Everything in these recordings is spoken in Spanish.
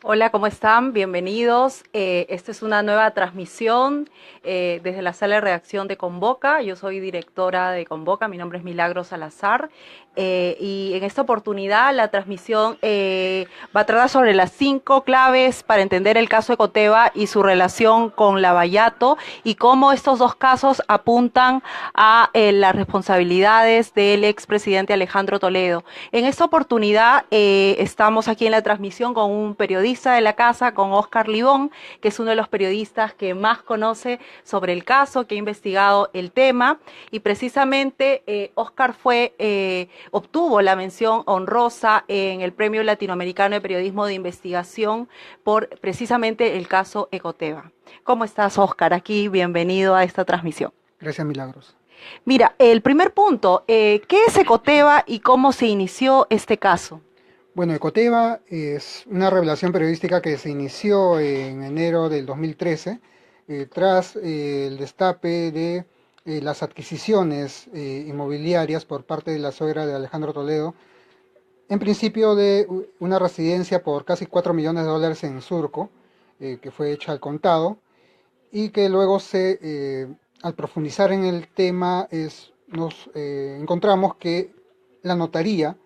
Hola, ¿cómo están? Bienvenidos. Esta es una nueva transmisión desde la sala de redacción de Convoca. Yo soy directora de Convoca, mi nombre es Milagros Salazar. Y en esta oportunidad la transmisión va a tratar sobre las 5 claves para entender el caso Ecoteva y su relación con Lavallato y cómo estos dos casos apuntan a las responsabilidades del expresidente Alejandro Toledo. En esta oportunidad estamos aquí en la transmisión con un periodista de la casa, con Óscar Libón, que es uno de los periodistas que más conoce sobre el caso, que ha investigado el tema, y precisamente Óscar obtuvo la mención honrosa en el Premio Latinoamericano de Periodismo de Investigación por precisamente el caso Ecoteva. ¿Cómo estás, Óscar? Aquí, bienvenido a esta transmisión. Gracias, Milagros. Mira, el primer punto, ¿qué es Ecoteva y cómo se inició este caso? Bueno, Ecoteva es una revelación periodística que se inició en enero del 2013 tras el destape de las adquisiciones inmobiliarias por parte de la suegra de Alejandro Toledo, en principio de una residencia por casi 4 millones de dólares en Surco, que fue hecha al contado, y que luego al profundizar en el tema nos encontramos que la notaría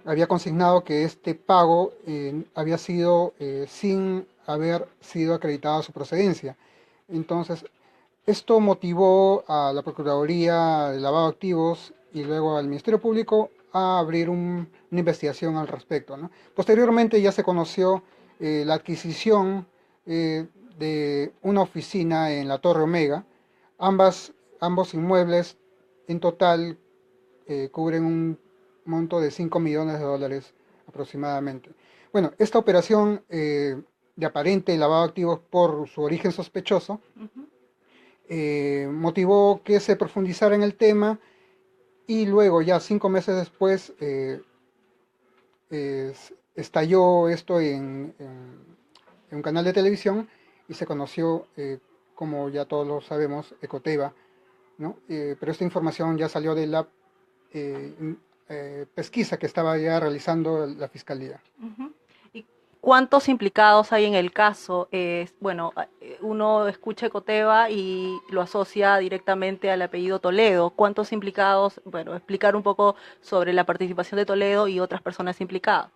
había consignado que este pago había sido sin haber sido acreditada su procedencia. Entonces, esto motivó a la Procuraduría de Lavado de Activos y luego al Ministerio Público a abrir una investigación al respecto, ¿no? Posteriormente ya se conoció la adquisición de una oficina en la Torre Omega. Ambos inmuebles en total cubren un monto de 5 millones de dólares aproximadamente. Bueno, esta operación de aparente lavado de activos por su origen sospechoso motivó que se profundizara en el tema y luego ya 5 meses después estalló esto en un canal de televisión y se conoció, como ya todos lo sabemos, Ecoteva, ¿no? Pero esta información ya salió de la pesquisa que estaba ya realizando la Fiscalía. ¿Y cuántos implicados hay en el caso? Bueno, uno escucha Ecoteva y lo asocia directamente al apellido Toledo. ¿Cuántos implicados? Bueno, explicar un poco sobre la participación de Toledo y otras personas implicadas.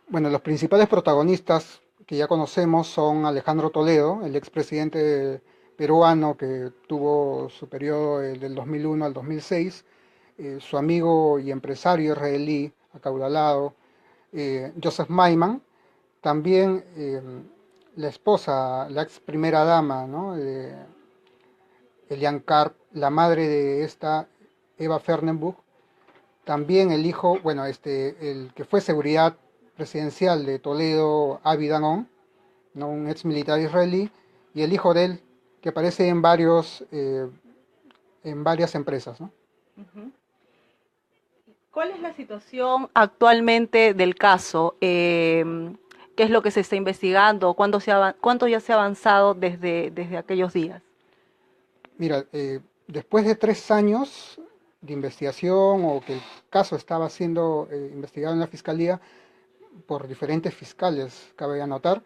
Bueno, los principales protagonistas que ya conocemos son Alejandro Toledo, el expresidente peruano que tuvo su periodo del 2001 al 2006, su amigo y empresario israelí acaudalado, Joseph Maiman, también la esposa, la ex primera dama, ¿no? Elian Karp, la madre de esta, Eva Fernenbuch, también el hijo, bueno, el que fue seguridad presidencial de Toledo, Avi Danon, ¿no? Un ex militar israelí, y el hijo de él, que aparece en varias empresas, ¿no? ¿Cuál es la situación actualmente del caso? ¿Qué es lo que se está investigando? ¿Cuánto ya se ha avanzado desde aquellos días? Mira, después de 3 años de investigación o que el caso estaba siendo investigado en la Fiscalía por diferentes fiscales, cabe anotar,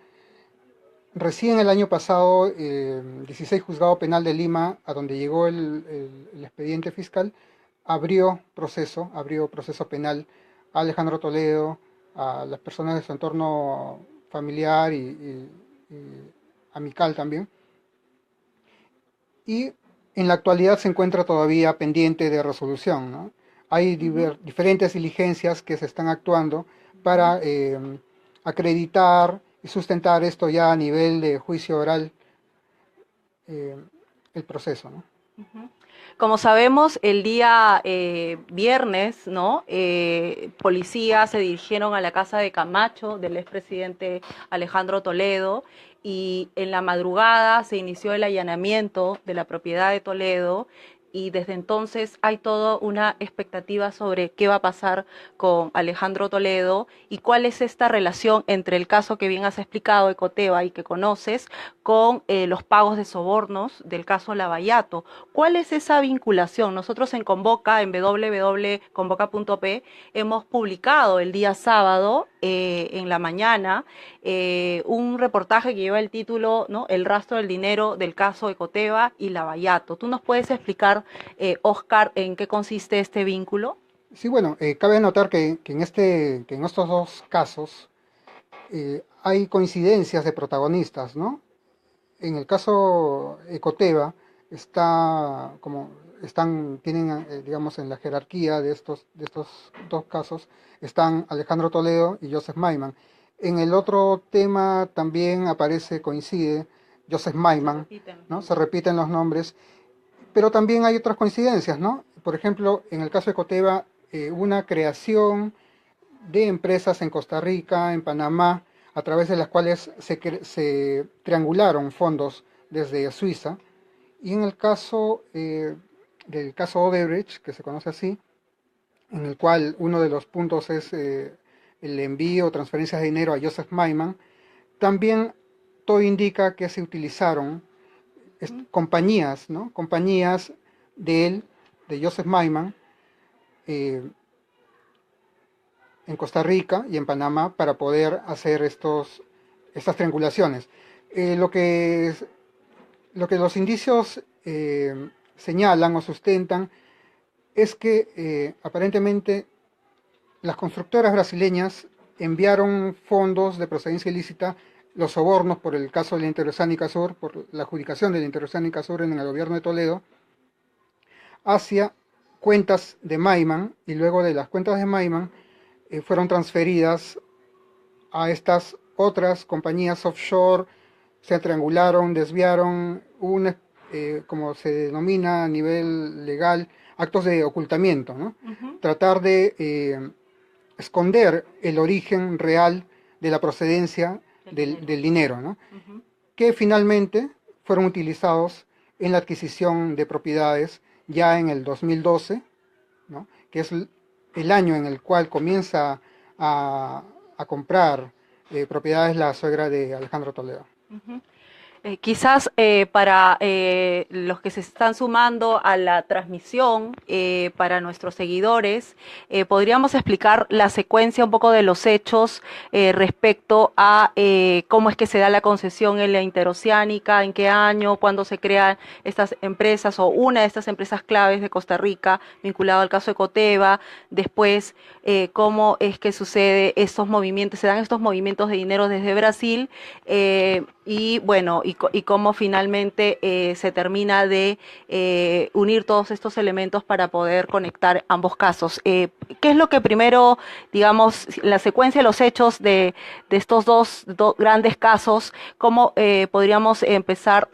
recién el año pasado, 16 Juzgado Penal de Lima, a donde llegó el expediente fiscal, abrió proceso penal a Alejandro Toledo, a las personas de su entorno familiar y amical también. Y en la actualidad se encuentra todavía pendiente de resolución, ¿no? Hay diferentes diligencias que se están actuando para acreditar y sustentar esto ya a nivel de juicio oral, el proceso, ¿no? Como sabemos, el día viernes, ¿no? Policías se dirigieron a la casa de Camacho, del expresidente Alejandro Toledo, y en la madrugada se inició el allanamiento de la propiedad de Toledo, y desde entonces hay toda una expectativa sobre qué va a pasar con Alejandro Toledo y cuál es esta relación entre el caso que bien has explicado, Ecoteva, y que conoces, con los pagos de sobornos del caso Lavallato. ¿Cuál es esa vinculación? Nosotros en Convoca, en www.convoca.p, hemos publicado el día sábado en la mañana un reportaje que lleva el título, ¿no? El rastro del dinero del caso Ecoteva y Lavallato. ¿Tú nos puedes explicar, Oscar, en qué consiste este vínculo? Sí, bueno, cabe notar que en estos dos casos hay coincidencias de protagonistas, ¿no? En el caso Ecoteva tienen, digamos, en la jerarquía de estos dos casos, están Alejandro Toledo y Joseph Maiman. En el otro tema también coincide Joseph Maiman, ¿no? Se repiten los nombres, pero también hay otras coincidencias, ¿no? Por ejemplo, en el caso de Ecoteva, una creación de empresas en Costa Rica, en Panamá, a través de las cuales se triangularon fondos desde Suiza. Y en el caso del caso Odebrecht, que se conoce así, en el cual uno de los puntos es el envío o transferencias de dinero a Joseph Maiman, también todo indica que se utilizaron compañías, ¿no? Compañías de él, de Joseph Maiman, en Costa Rica y en Panamá para poder hacer estas triangulaciones. Eh, lo, que, lo que los indicios señalan o sustentan es que aparentemente las constructoras brasileñas enviaron fondos de procedencia ilícita, los sobornos por el caso de la Interoceánica Sur, por la adjudicación de la Interoceánica Sur en el gobierno de Toledo, hacia cuentas de Maiman, y luego de las cuentas de Maiman fueron transferidas a estas otras compañías offshore, se triangularon, desviaron, como se denomina a nivel legal, actos de ocultamiento, ¿no? Tratar de esconder el origen real de la procedencia del dinero, ¿no? Que finalmente fueron utilizados en la adquisición de propiedades ya en el 2012, ¿no? Que es el año en el cual comienza a comprar propiedades la suegra de Alejandro Toledo. Quizás para los que se están sumando a la transmisión, para nuestros seguidores, podríamos explicar la secuencia un poco de los hechos respecto a cómo es que se da la concesión en la interoceánica, en qué año, cuándo se crean estas empresas o una de estas empresas claves de Costa Rica vinculado al caso de Ecoteva, después cómo es que sucede estos movimientos, se dan estos movimientos de dinero desde Brasil y bueno, y cómo finalmente se termina de unir todos estos elementos para poder conectar ambos casos. ¿Qué es lo que primero, digamos, la secuencia de los hechos de estos dos grandes casos, cómo podríamos empezar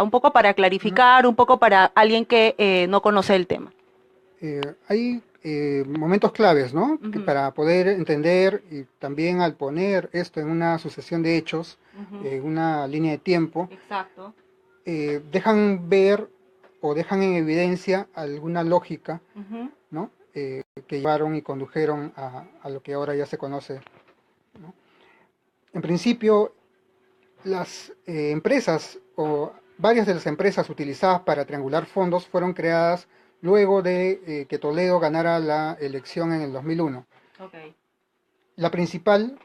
un poco para clarificar, un poco para alguien que no conoce el tema? Hay momentos claves, ¿no? Que para poder entender y también al poner esto en una sucesión de hechos, en una línea de tiempo, exacto, dejan ver o dejan en evidencia alguna lógica, ¿no? Que llevaron y condujeron a lo que ahora ya se conoce, ¿no? En principio, las empresas o varias de las empresas utilizadas para triangular fondos fueron creadas luego de que Toledo ganara la elección en el 2001. Okay. La principal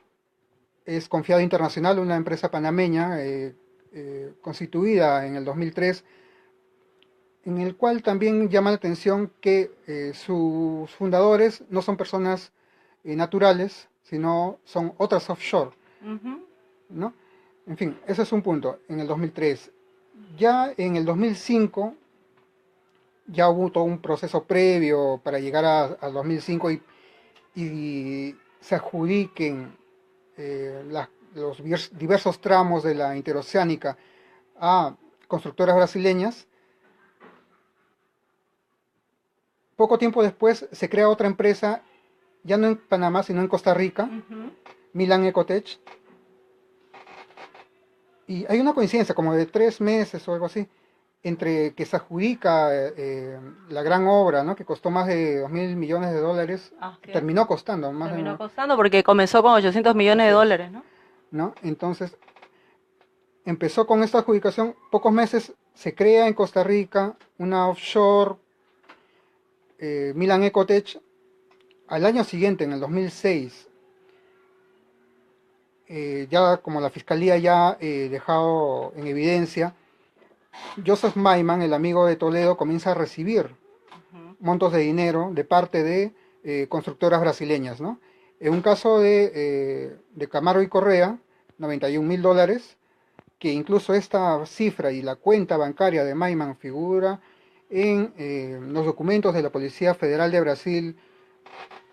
es Confiado Internacional, una empresa panameña constituida en el 2003, en el cual también llama la atención que sus fundadores no son personas naturales, sino son otras offshore, ¿no? En fin, ese es un punto, en el 2003. Ya en el 2005 ya hubo todo un proceso previo para llegar al 2005 y se adjudiquen los diversos tramos de la interoceánica a constructoras brasileñas. Poco tiempo después se crea otra empresa, ya no en Panamá, sino en Costa Rica, Milan Ecotech. Y hay una coincidencia, como de 3 meses o algo así, entre que se adjudica la gran obra, ¿no? Que costó más de 2.000 millones de dólares, terminó costando más terminó costando porque comenzó con 800 millones de dólares, ¿no? Entonces, empezó con esta adjudicación, pocos meses se crea en Costa Rica una offshore, Milan Ecotech. Al año siguiente, en el 2006, ya como la fiscalía ya ha dejado en evidencia, Joseph Maiman, el amigo de Toledo, comienza a recibir montos de dinero de parte de constructoras brasileñas, ¿no? En un caso de Camargo y Correa, $91.000, que incluso esta cifra y la cuenta bancaria de Maiman figura en los documentos de la Policía Federal de Brasil,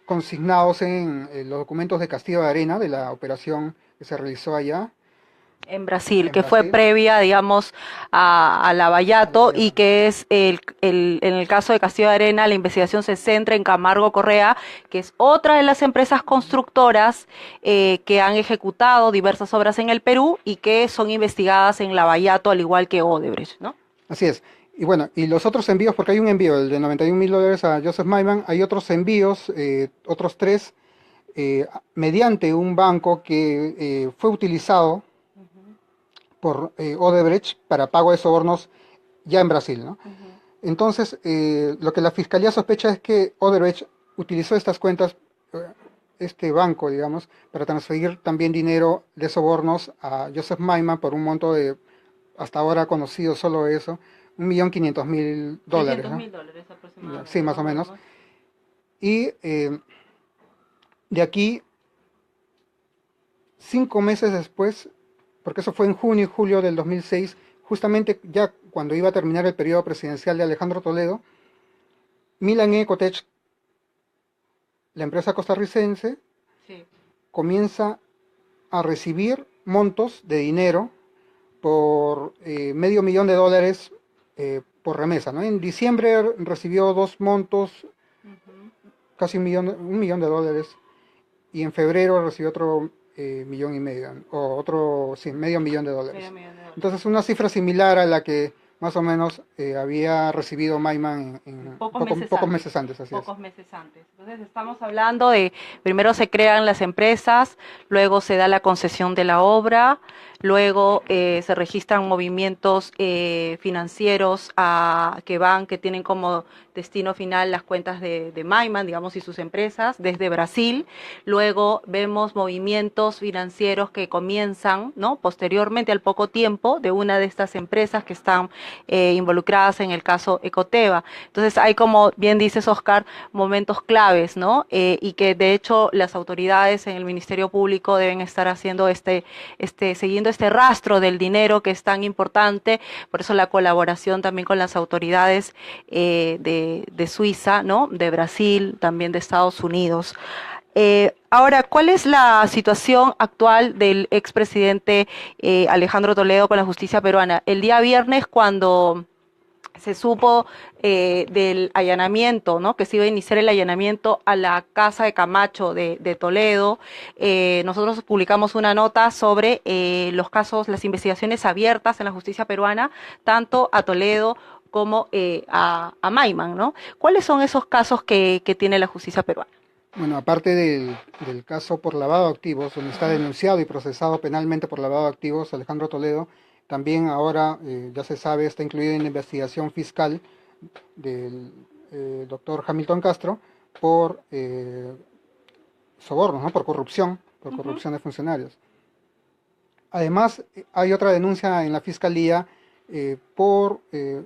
consignados en los documentos de Castillo de Arena, de la operación que se realizó allá En Brasil, en que fue Brasil. previa, digamos, a Lavallato y que es en el caso de Castillo de Arena, la investigación se centra en Camargo Correa, que es otra de las empresas constructoras que han ejecutado diversas obras en el Perú y que son investigadas en Lavallato, al igual que Odebrecht, ¿no? Así es. Y bueno, y los otros envíos, porque hay un envío, el de $91.000 a Joseph Maiman, hay otros envíos, otros tres, mediante un banco que fue utilizado por Odebrecht para pago de sobornos ya en Brasil, ¿no? Entonces, lo que la fiscalía sospecha es que Odebrecht utilizó estas cuentas, este banco, digamos, para transferir también dinero de sobornos a Joseph Maiman por un monto de, hasta ahora conocido solo eso, $1.500.000, ¿no? $600.000 aproximadamente. Sí, más o menos. Y de aquí, 5 meses después, porque eso fue en junio y julio del 2006, justamente ya cuando iba a terminar el periodo presidencial de Alejandro Toledo, Milan Ecotech, la empresa costarricense, Sí. comienza a recibir montos de dinero por $500.000 por remesa, ¿no? En diciembre recibió dos montos, casi $1.000.000, y en febrero recibió otro 1.500.000, o otro, sí, $500.000. Entonces una cifra similar a la que más o menos había recibido Maiman en pocos meses antes. Así pocos meses antes. Entonces estamos hablando de, primero se crean las empresas, luego se da la concesión de la obra, luego se registran movimientos financieros que tienen como destino final las cuentas de Maiman, digamos, y sus empresas desde Brasil. Luego vemos movimientos financieros que comienzan, ¿no?, posteriormente, al poco tiempo, de una de estas empresas que están involucradas en el caso Ecoteva. Entonces hay, como bien dices, Oscar, momentos claves, ¿no? Y que de hecho las autoridades en el Ministerio Público deben estar haciendo siguiendo este rastro del dinero que es tan importante. Por eso la colaboración también con las autoridades de Suiza, ¿no?, de Brasil, también de Estados Unidos. Ahora, ¿cuál es la situación actual del expresidente Alejandro Toledo con la justicia peruana? El día viernes, cuando se supo del allanamiento, ¿no?, que se iba a iniciar el allanamiento a la casa de Camacho de Toledo, nosotros publicamos una nota sobre los casos, las investigaciones abiertas en la justicia peruana, tanto a Toledo como a Maiman, ¿no? ¿Cuáles son esos casos que tiene la justicia peruana? Bueno, aparte del caso por lavado de activos, donde está denunciado y procesado penalmente por lavado de activos Alejandro Toledo, también ahora, ya se sabe, está incluido en la investigación fiscal del doctor Hamilton Castro por sobornos, ¿no?, por corrupción de funcionarios. Además, hay otra denuncia en la fiscalía por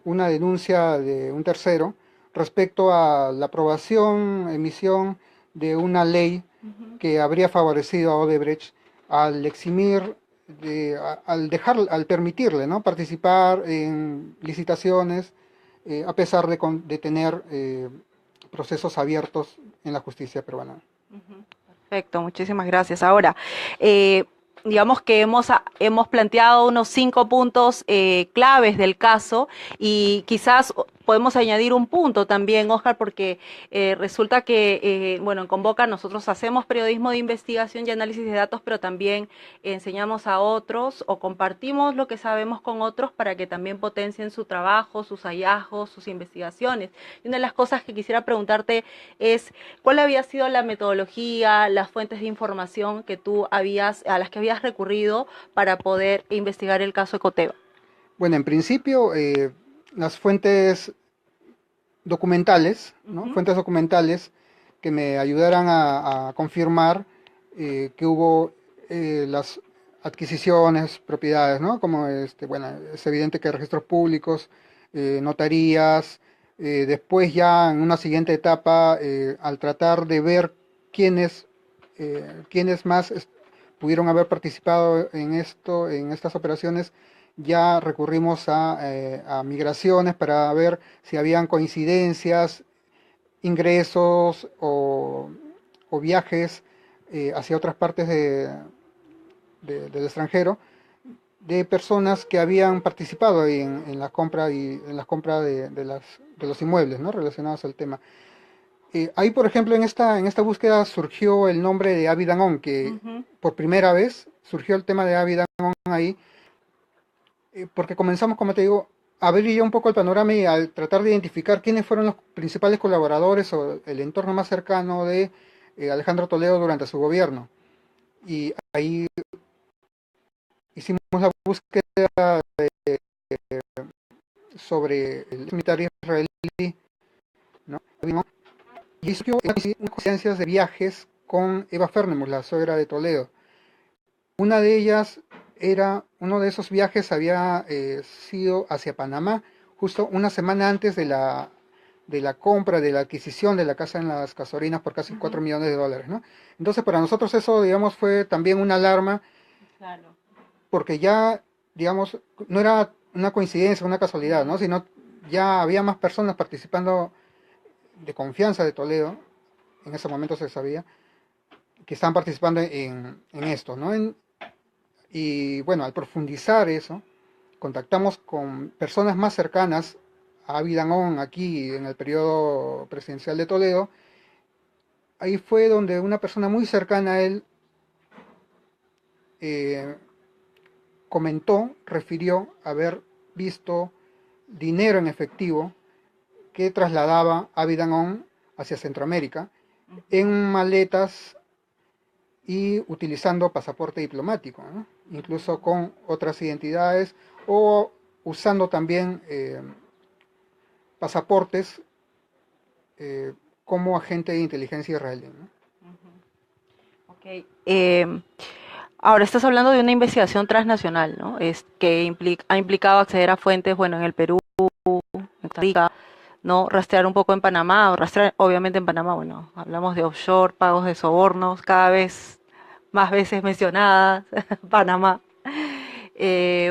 una denuncia de un tercero respecto a la aprobación, emisión de una ley que habría favorecido a Odebrecht al eximir, al permitirle, ¿no?, participar en licitaciones, a pesar de tener procesos abiertos en la justicia peruana. Perfecto, muchísimas gracias. Ahora, digamos que hemos planteado unos 5 puntos claves del caso, y quizás podemos añadir un punto también, Oscar, porque resulta que, bueno, en Convoca nosotros hacemos periodismo de investigación y análisis de datos, pero también enseñamos a otros o compartimos lo que sabemos con otros para que también potencien su trabajo, sus hallazgos, sus investigaciones. Y una de las cosas que quisiera preguntarte es, ¿cuál había sido la metodología, las fuentes de información que a las que habías recurrido para poder investigar el caso Ecoteva? Bueno, en principio, las fuentes documentales, ¿no?, fuentes documentales que me ayudaran a confirmar que hubo las adquisiciones, propiedades, ¿no? Como bueno, es evidente que registros públicos, notarías, después ya en una siguiente etapa, al tratar de ver quiénes, quiénes más pudieron haber participado en esto, en estas operaciones, ya recurrimos a migraciones para ver si habían coincidencias, ingresos o viajes hacia otras partes del extranjero de personas que habían participado en la compra y en la compra de los inmuebles, ¿no? Relacionados al tema. Ahí, por ejemplo, en esta búsqueda surgió el nombre de Avi Danon, que Ujú. por primera vez surgió el tema de Avi Danon ahí, porque comenzamos, como te digo, a ver ya un poco el panorama y al tratar de identificar quiénes fueron los principales colaboradores o el entorno más cercano de Alejandro Toledo durante su gobierno. Y ahí hicimos la búsqueda sobre el militar israelí, ¿no? Y hizo coincidencias de viajes con Eva Fernemus, la suegra de Toledo. Una de ellas era, uno de esos viajes había sido hacia Panamá, justo una semana antes de la compra, de la adquisición de la casa en Las Casorinas por casi 4 millones de dólares, ¿no? Entonces para nosotros eso, digamos, fue también una alarma, Claro. porque ya, digamos, no era una coincidencia, una casualidad, ¿no? Sino ya había más personas participando de confianza de Toledo, en ese momento se sabía, que estaban participando en esto, ¿no? Y bueno, al profundizar eso, contactamos con personas más cercanas a Avidanón aquí en el periodo presidencial de Toledo. Ahí fue donde una persona muy cercana a él eh, comentó, refirió haber visto dinero en efectivo que trasladaba Avidanón hacia Centroamérica en maletas y utilizando pasaporte diplomático, ¿no? Incluso con otras identidades o usando también pasaportes como agente de inteligencia israelí, ¿no? Ok. Ahora estás hablando de una investigación transnacional, ¿no? Que ha implicado acceder a fuentes, bueno, en el Perú, en Costa Rica, ¿no? Rastrear un poco en Panamá, o rastrear obviamente en Panamá, bueno, hablamos de offshore, pagos de sobornos, cada vez más veces mencionadas, Panamá.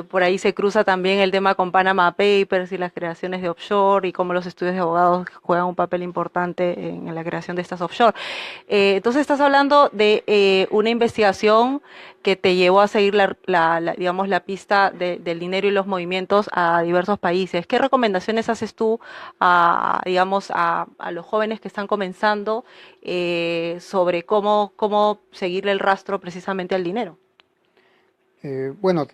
Por ahí se cruza también el tema con Panama Papers y las creaciones de offshore y cómo los estudios de abogados juegan un papel importante en la creación de estas offshore. Entonces estás hablando de una investigación que te llevó a seguir digamos, la pista del dinero y los movimientos a diversos países. ¿Qué recomendaciones haces tú digamos, a los jóvenes que están comenzando sobre cómo seguirle el rastro precisamente al dinero? Bueno,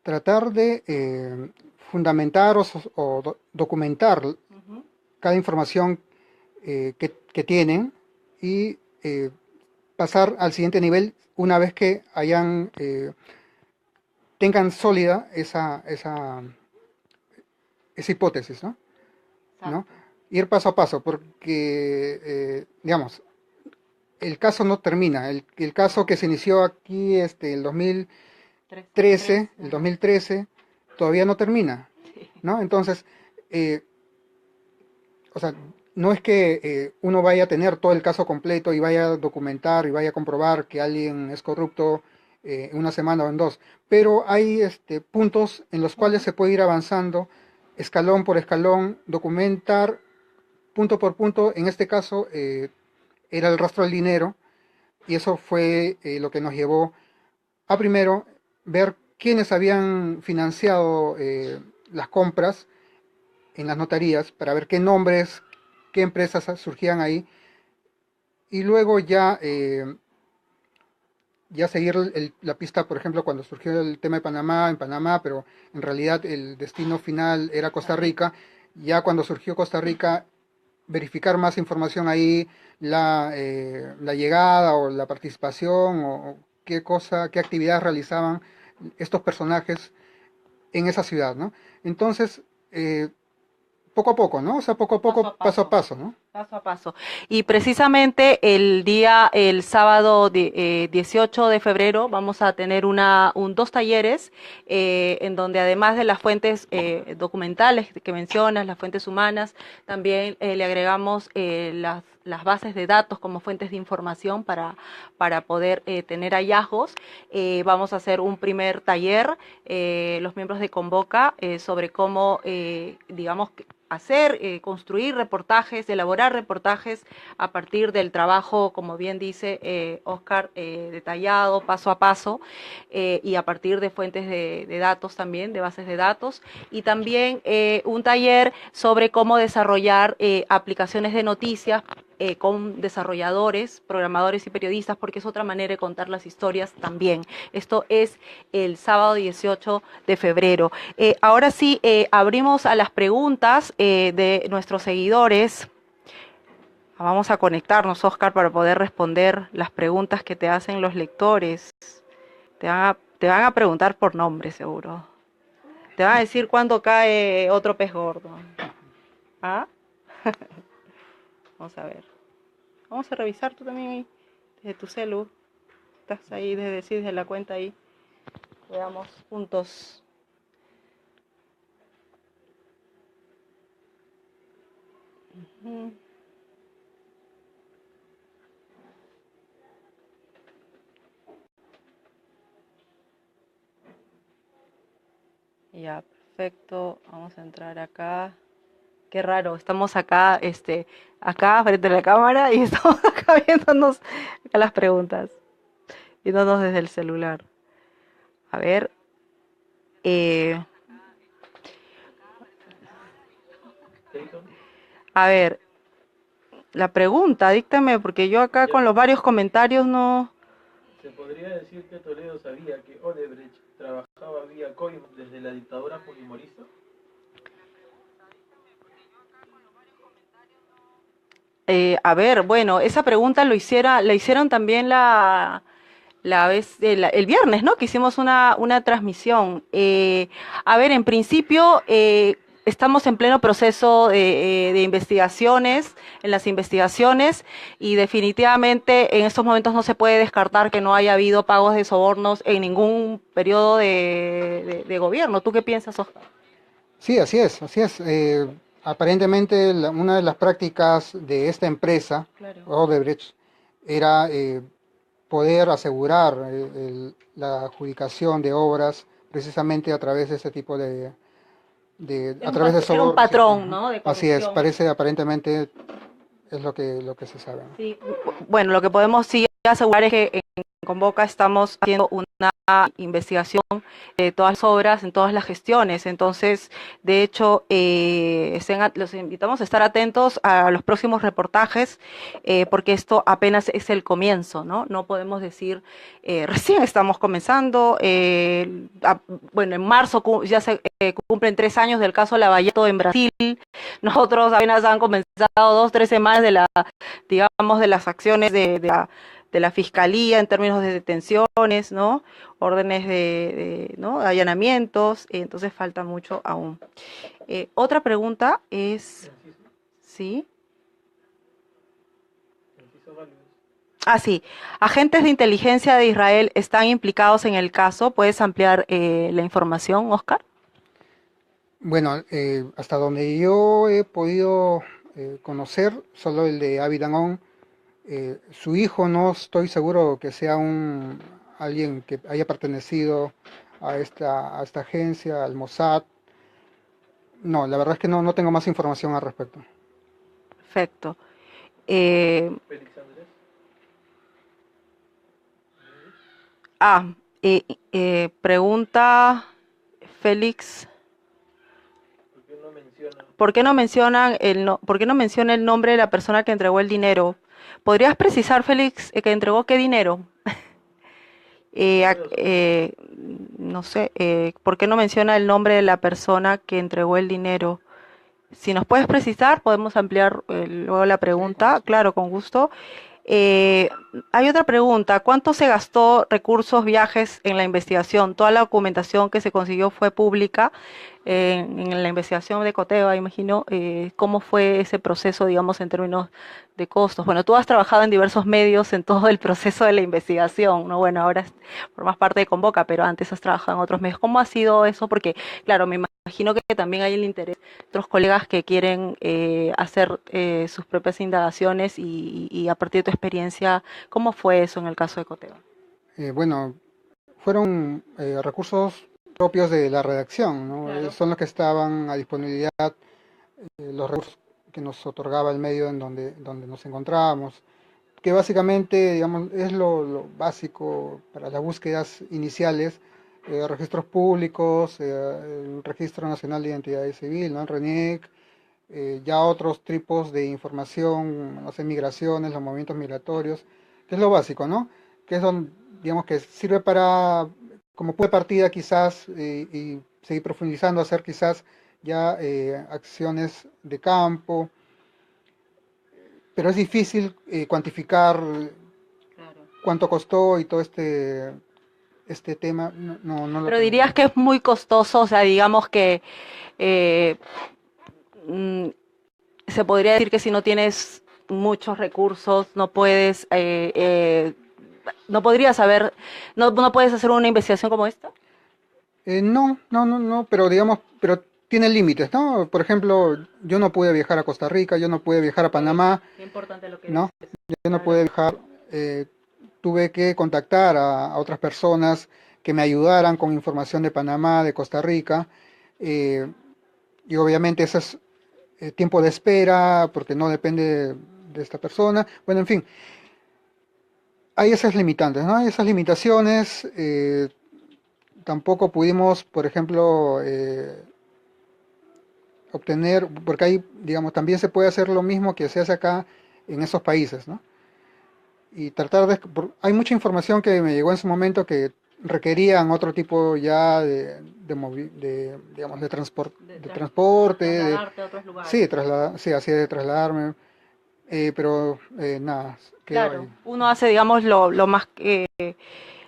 tratar de fundamentar o documentar Ujú. cada información que tienen y pasar al siguiente nivel una vez que tengan sólida esa hipótesis, ¿no? ¿No? Exacto. Ir paso a paso, porque, digamos, el caso no termina. El caso que se inició aquí el Tres, 2013, el ajá. 2013, todavía no termina, Sí. ¿no? Entonces, eh, o sea, no es que uno vaya a tener todo el caso completo y vaya a documentar y vaya a comprobar que alguien es corrupto en una semana o en dos, pero hay puntos en los cuales Ujú. se puede ir avanzando escalón por escalón, documentar punto por punto. En este caso era el rastro del dinero y eso fue lo que nos llevó a primero ver quiénes habían financiado las compras en las notarías para ver qué nombres, qué empresas surgían ahí y luego ya seguir la pista, por ejemplo, cuando surgió el tema de Panamá, en Panamá, pero en realidad el destino final era Costa Rica. Ya cuando surgió Costa Rica, verificar más información ahí, la llegada o la participación o qué cosa, qué actividades realizaban estos personajes en esa ciudad, ¿no? Entonces, poco a poco, ¿no? O sea, poco a Paso poco, a paso a paso. paso, ¿no? Paso a paso. Y precisamente el sábado 18 de febrero vamos a tener dos talleres en donde además de las fuentes documentales que mencionas, las fuentes humanas, también le agregamos las bases de datos como fuentes de información para poder tener hallazgos. Vamos a hacer un primer taller, los miembros de Convoca, sobre cómo, digamos, hacer, construir reportajes, elaborar reportajes a partir del trabajo, como bien dice Oscar, detallado, paso a paso, y a partir de fuentes de datos también, de bases de datos, y también un taller sobre cómo desarrollar aplicaciones de noticias con desarrolladores, programadores y periodistas, porque es otra manera de contar las historias también. Esto es el sábado 18 de febrero. Ahora sí, abrimos a las preguntas de nuestros seguidores. Vamos a conectarnos, Oscar, para poder responder las preguntas que te hacen los lectores. Te van a preguntar por nombre, seguro. Te van a decir cuándo cae otro pez gordo. ¿Ah? Vamos a ver. Vamos a revisar tú también desde tu celu. Estás ahí desde la cuenta ahí. Veamos juntos. Ya, perfecto. Vamos a entrar acá. Qué raro, estamos acá, acá frente a la cámara y estamos acá viéndonos acá las preguntas, viéndonos desde el celular. A ver, eh, a ver, la pregunta, díctame, porque yo acá con los varios comentarios no. Se podría decir que Toledo sabía que Odebrecht trabajaba vía COIM desde la dictadura fujimorista. A ver, bueno, esa pregunta la hicieron también el viernes, ¿no? Que hicimos una transmisión. A ver, en principio estamos en pleno proceso de investigaciones, en las investigaciones, y definitivamente en estos momentos no se puede descartar que no haya habido pagos de sobornos en ningún periodo de gobierno. ¿Tú qué piensas, Oscar? Sí, así es, así es. Aparentemente una de las prácticas de esta empresa, Claro. Odebrecht, era poder asegurar la adjudicación de obras precisamente a través de este tipo a través de Era un sobornos. patrón, ¿no? De Así es, corrupción. parece aparentemente es lo que se sabe, ¿no? Sí, bueno, lo que podemos sí asegurar es que en Convoca estamos haciendo una investigación de todas las obras, en todas las gestiones. Entonces, de hecho, los invitamos a estar atentos a los próximos reportajes, porque esto apenas es el comienzo, ¿no? No podemos decir, recién estamos comenzando. Bueno, en marzo ya se cumplen 3 años del caso Lavallato en Brasil. Nosotros apenas han comenzado 2, 3 semanas digamos, de las acciones de la Fiscalía en términos de detenciones, ¿no? Órdenes ¿no? allanamientos, entonces falta mucho aún. Otra pregunta es, ¿sí? Sí. ¿Agentes de inteligencia de Israel están implicados en el caso? ¿Puedes ampliar la información, Oscar? Bueno, hasta donde yo he podido conocer, solo el de Avi Danon, su hijo no estoy seguro que sea alguien que haya pertenecido a esta agencia, al Mossad. No, la verdad es que no tengo más información al respecto. Perfecto. Pregunta Félix. ¿Por qué no menciona el nombre de la persona que entregó el dinero? ¿Podrías precisar, Félix, que entregó qué dinero? No sé, ¿por qué no menciona el nombre de la persona que entregó el dinero? Si nos puedes precisar, podemos ampliar luego la pregunta, claro, con gusto. Eh, Hay otra pregunta, ¿cuánto se gastó recursos, viajes en la investigación? Toda la documentación que se consiguió fue pública en la investigación de Coteva, imagino. ¿Cómo fue ese proceso, digamos, en términos de costos? Bueno, tú has trabajado en diversos medios en todo el proceso de la investigación, ¿no? Bueno, ahora formas parte de Convoca, pero antes has trabajado en otros medios. ¿Cómo ha sido eso? Porque, claro, me imagino que también hay el interés de otros colegas que quieren hacer sus propias indagaciones y a partir de tu experiencia, ¿cómo fue eso en el caso de Coteva? Bueno, fueron recursos propios de la redacción, ¿no? Claro. Son los que estaban a disponibilidad, los recursos que nos otorgaba el medio en donde nos encontrábamos, que básicamente, digamos, es lo básico para las búsquedas iniciales, registros públicos, el Registro Nacional de Identidad Civil, ¿no? El RENIEC, ya otros tipos de información, no sé, migraciones, los movimientos migratorios, que es lo básico, ¿no? Que es donde, digamos, que sirve para, como punto de partida quizás, y seguir profundizando, hacer quizás ya acciones de campo, pero es difícil cuantificar Claro. cuánto costó y todo este tema, no lo Pero tengo. dirías que es muy costoso, o sea, digamos que eh, mm, se podría decir que si no tienes muchos recursos, no puedes, no podrías saber, no puedes hacer una investigación como esta. No, pero digamos, pero tiene límites, ¿no? Por ejemplo, yo no pude viajar a Costa Rica, yo no pude viajar a Panamá, Qué importante lo que ¿no? dices. Yo no pude Claro. viajar, tuve que contactar a otras personas que me ayudaran con información de Panamá, de Costa Rica, eh, y obviamente ese es tiempo de espera, porque no depende de esta persona. Bueno, en fin, hay esas limitantes, ¿no? Hay esas limitaciones. Tampoco pudimos, por ejemplo, obtener, porque ahí, digamos, también se puede hacer lo mismo que se hace acá en esos países, ¿no? Y tratar de, hay mucha información que me llegó en su momento que requerían otro tipo ya digamos, de transporte, Trasladarte a otros sí, lugares. sí, así de trasladarme, pero nada, quedó ahí. Claro, uno hace, digamos, lo más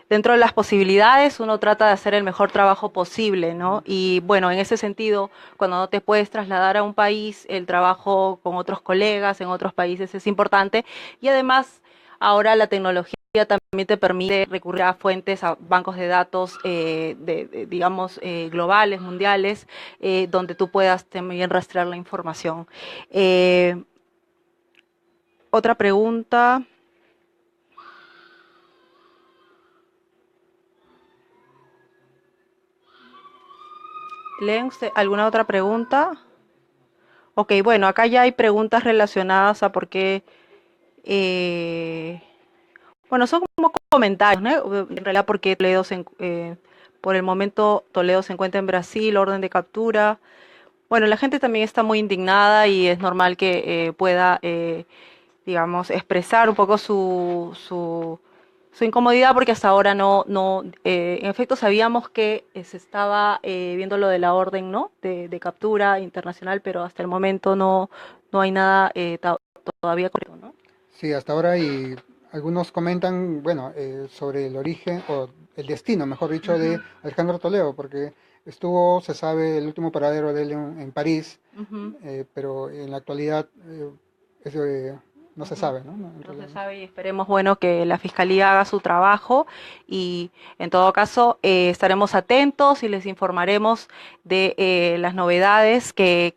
dentro de las posibilidades, uno trata de hacer el mejor trabajo posible, ¿no? Y bueno, en ese sentido, cuando no te puedes trasladar a un país, el trabajo con otros colegas en otros países es importante y además ahora la tecnología también te permite recurrir a fuentes, a bancos de datos, digamos, globales, mundiales, donde tú puedas también rastrear la información. Eh, Otra pregunta. ¿Leen usted alguna otra pregunta? Ok, bueno, acá ya hay preguntas relacionadas a por qué, eh, bueno, son como comentarios, ¿no? En realidad, por qué por el momento Toledo se encuentra en Brasil, orden de captura. Bueno, la gente también está muy indignada y es normal que pueda, digamos, expresar un poco su incomodidad porque hasta ahora en efecto sabíamos que se estaba viendo lo de la orden, ¿no? De captura internacional, pero hasta el momento no hay nada todavía correcto, ¿no? Sí, hasta ahora y algunos comentan, bueno, sobre el origen o el destino, mejor dicho, de Ujú, Alejandro Toledo, porque estuvo, se sabe, el último paradero de él en París, ujú, pero en la actualidad no se ujú. sabe, ¿no? En No se realidad no. sabe y esperemos, bueno, que la Fiscalía haga su trabajo y en todo caso estaremos atentos y les informaremos de las novedades que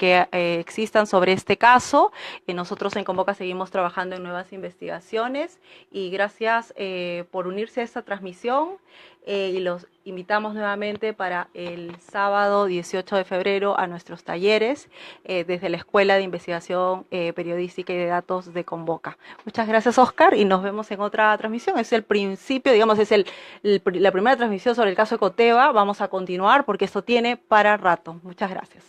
existan sobre este caso. Nosotros en Convoca seguimos trabajando en nuevas investigaciones y gracias por unirse a esta transmisión y los invitamos nuevamente para el sábado 18 de febrero a nuestros talleres desde la Escuela de Investigación Periodística y de Datos de Convoca. Muchas gracias, Oscar, y nos vemos en otra transmisión. Es el principio, digamos, es la primera transmisión sobre el caso de Coteva. Vamos a continuar porque esto tiene para rato. Muchas gracias.